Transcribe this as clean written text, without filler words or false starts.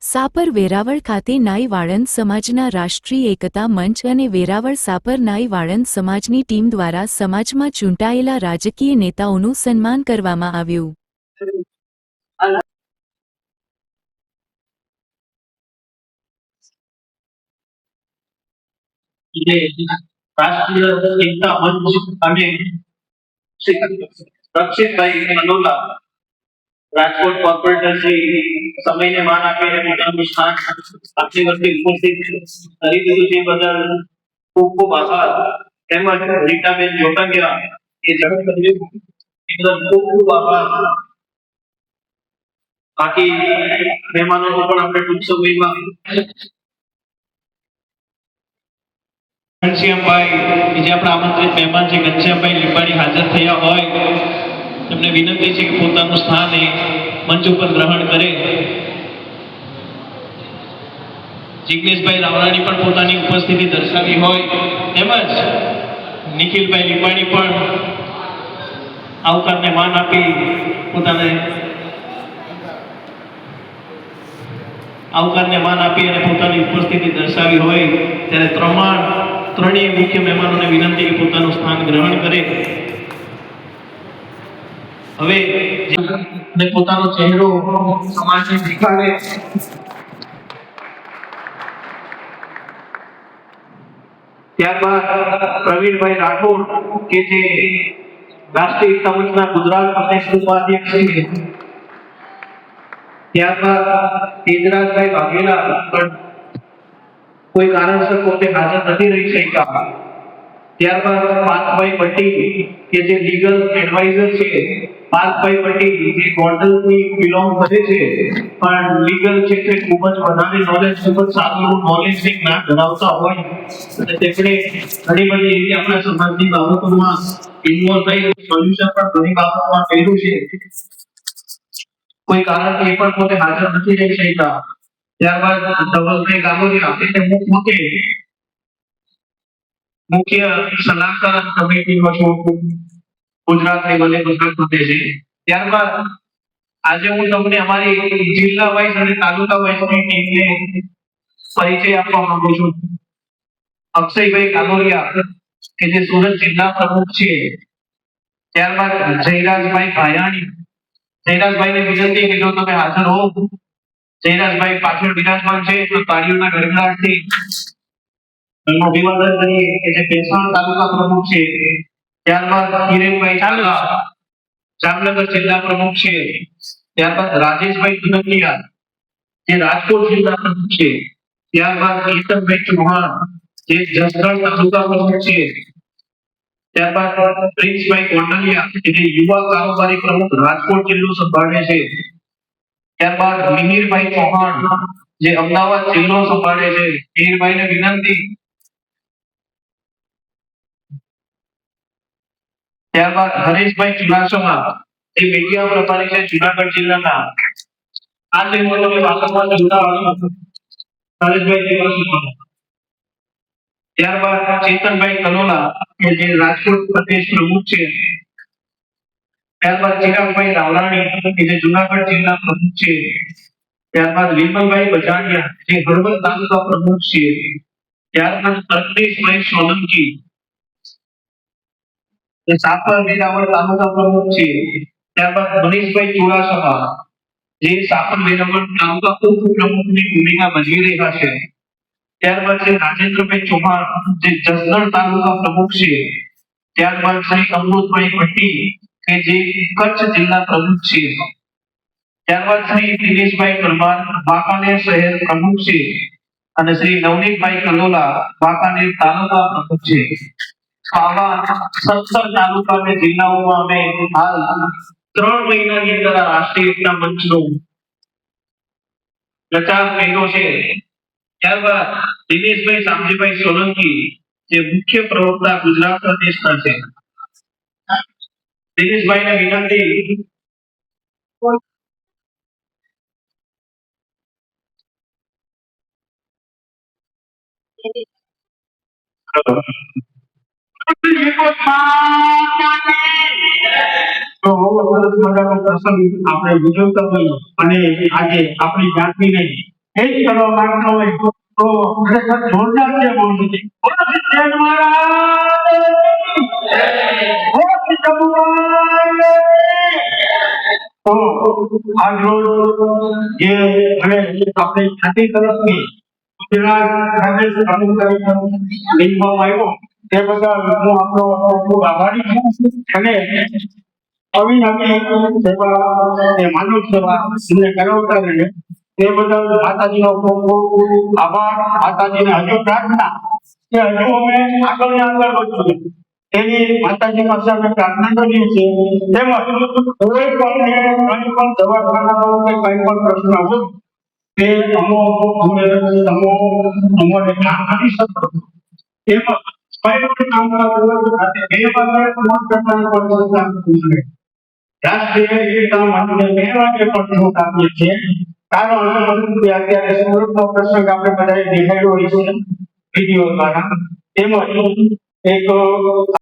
સાપર વેરાવળ ખાતે નાઈ વાળંદ સમાજના રાષ્ટ્રીય એકતા મંચ અને વેરાવળ સાપર નાઈ વાળંદ સમાજની ટીમ દ્વારા સમાજમાં ચૂંટાયેલા રાજકીય નેતાઓનું સન્માન કરવામાં આવ્યું. રાષ્ટ્રીય એકતા મંચ અને રક્ષિતભાઈ મનોલા રાજકોટ કોર્પોરેટર શ્રી સમયને માન આપીને પોતાનું સ્થાન આપણી વચ્ચે ઉપસ્થિત કરી દીધું છે બદલ ખૂબ ખૂબ આભાર. તેમજ રીટાબેન જોટંગિયા એ જગત કર્યું બદલ ખૂબ ખૂબ આભાર. બાકી મહેમાનોનો પણ આપણે ટૂંક સમયમાં ઘનશ્યામભાઈ જે આપણા આમંત્રિત મહેમાન છે ઘનશ્યામભાઈ લીંબાણી હાજર થયા હોય તેમને વિનંતી છે કે પોતાનું સ્થાન એ મંચ ઉપર ગ્રહણ કરે. જિગ્નેશભાઈ રાવરાણી પણ પોતાની ઉપસ્થિતિ દર્શાવી હોય તેમજ નિખિલભાઈ લીંબાણી પણ આવકારને માન આપી અને પોતાની ઉપસ્થિતિ દર્શાવી હોય ત્યારે ત્રણેય મુખ્ય મહેમાનોને વિનંતી કે પોતાનું સ્થાન ગ્રહણ કરે. હવે જે પોતાનો ચહેરો સમાજને દેખાડે ત્યારબાદ પ્રવીણભાઈ રાઠોડ કે જે રાષ્ટ્રીય એકતા મંચના ગુજરાત પ્રદેશના ઉપાધ્યક્ષ છે, ત્યારબાદ તેજરાજભાઈ વાઘેલા પણ કોઈ કારણસર પોતે હાજર નથી રહી શક્યા. ત્યારબાદ પાર્થભાઈ પટેલ કે જે લીગલ એડવાઇઝર છે, પાર્થભાઈ પટેલ જે ગોંડલથી બિલોંગ કરે છે પણ લીગલ ક્ષેત્રે ખૂબ જ વધારે નોલેજ, ખૂબ જ સારું નોલેજ ને જ્ઞાન ધરાવતા હોય અને તેમણે ઘણી બધી એવી આપણા સમાજની બાબતોમાં ઇન્વોલ્વ થઈ સોલ્યુશન પણ ઘણી બાબતોમાં કર્યું છે. કોઈ કારણથી એ પણ પોતે હાજર નથી રહી શક્યા. ત્યારબાદ ધવલભાઈ ગામોરિયા એટલે પોતે મુખ્ય સલાહકાર કમિટીનો છું ગુજરાતની બંને ગુજરાત પ્રદેશે. ત્યારબાદ આજે હું તમને અમારી જિલ્લા વાઇઝ અને તાલુકા વાઇઝની ટીમને પરિચય આપવા માંગુ છું. અક્ષયભાઈ ગામોરિયા કે જે સુરત જિલ્લા પ્રમુખ છે. ત્યારબાદ જયરાજભાઈ ભાયાણી, જયરાજભાઈને વિનંતી કે જો તમે હાજર હો, જયરાજભાઈ પાછળ વિરાજમાન છે તો તાળીઓના ગડગડાટથી એમનું અભિવાદન કરીએ કે જે ભેસાણ તાલુકા પ્રમુખ છે. ત્યારબાદ કિરેનભાઈ ચાલા જામનગર જિલ્લા પ્રમુખ છે. ત્યારબાદ રાજેશભાઈ ધુનકિયા જે રાજકોટ જિલ્લા પ્રમુખ છે. ત્યારબાદ કેતનભાઈ ચૌહાણ જે જસદણ તાલુકા પ્રમુખ છે. ત્યારબાદ પ્રિન્સભાઈ કોટલિયા જે યુવા કારોબારી પ્રમુખ રાજકોટ જિલ્લો સંભાળે છે. ત્યારબાદ મિહિરભાઈ ચૌહાણ જે અમદાવાદ જિલ્લો સંભાળે છે. મિહિરભાઈને વિનંતી. ત્યારબાદ હરેશભાઈ ચુડાસમા જે મીડિયા પ્રભારી છે જુનાગઢ જિલ્લાના. આ ટીમમાં તમે વાતોમાં જોડાઓ હરેશભાઈ ચુડાસમા. ત્યારબાદ ચેતનભાઈ કલોલા કે જે રાજકોટ પ્રદેશ પ્રમુખ છે. ત્યારબાદ ચિરાગભાઈ રાવરાણી કે જે જુનાગઢ જિલ્લા પ્રમુખ છે. ત્યારબાદ વિમલભાઈ બજાડિયા જે હળવદ તાલુકા પ્રમુખ છે. ત્યારબાદ અર્પેશભાઈ સોલંકી જે સાપર વેરાવળ તાલુકા પ્રમુખ છે. ત્યારબાદ મનીષભાઈ ચુડાસમા જે સાપર વેરાવળ તાલુકા ઉપપ્રમુખની ભૂમિકા ભજવી રહ્યા છે. ત્યારબાદ શ્રી રાજેન્દ્રભાઈ ચૌહાણ જે જસદણ તાલુકા પ્રમુખ છે. ત્યારબાદ શ્રી અમૃતભાઈ પટ્ટી કે જે કચ્છ જિલ્લા પ્રમુખ છે. ત્યારબાદ શ્રી દિનેશભાઈ પરમાર વાંકાનેર શહેર પ્રમુખ છે અને શ્રી નવનીતભાઈ કલોલા વાંકાનેર તાલુકા પ્રમુખ છે. આવા 17 તાલુકા અને જિલ્લાઓમાં અમે હાલ 3 મહિનાની અંદર આ રાષ્ટ્રીય એકતા મંચનો પ્રચાર કર્યો છે. ત્યારબાદ દિનેશભાઈ શામજીભાઈ સોલંકી જે મુખ્ય પ્રવક્તા ગુજરાત પ્રદેશના છે. દિનેશભાઈને વિનંતી. આપણે ગુજરતા હોય અને આજે આપણી જાતની નહીં એ જ કરવા માંગતા હોય તો ખરેખર જોરદાર છે બોલતી બોલો સિદ્ધેશ્વર મહારાજ બોલો સિદ્ધ ભગવાન તો આજ રોજ જે મને આપણે છાતી તરફથી ગુજરાત પ્રદેશ અનુસંધાન લેવામાં આવ્યો તે બદલ હું આપનો ખૂબ આભારી છું અને અવિનામી સેવા એ માનવ સેવા એમને કરાવતા રહે તે બદલ માતાજીનો ખૂબ ખૂબ આભાર માતાજીને હજુ પ્રાર્થના કે હજુ અમે આગળ ને આગળ વધીએ તેની માતાજી પાસે અમે પ્રાર્થના કરીએ છીએ તેમજ કોઈ પણ દવાખાનાનો કે કઈ પણ પ્રશ્ન હોય તે અમને કામ કરી શકો તેમજ કઈ પણ કામ કરવું સાથે બે વાગે ફોન કરતા પણ રાષ્ટ્રીય એકતા માટે 2 વાગે પણ નોટ આપીએ છીએ કારણ કે અત્યારે સુરતનો પ્રસંગ આપણે બધાએ દેખાડ્યો હોય છે વિડીયો દ્વારા તેમજ એક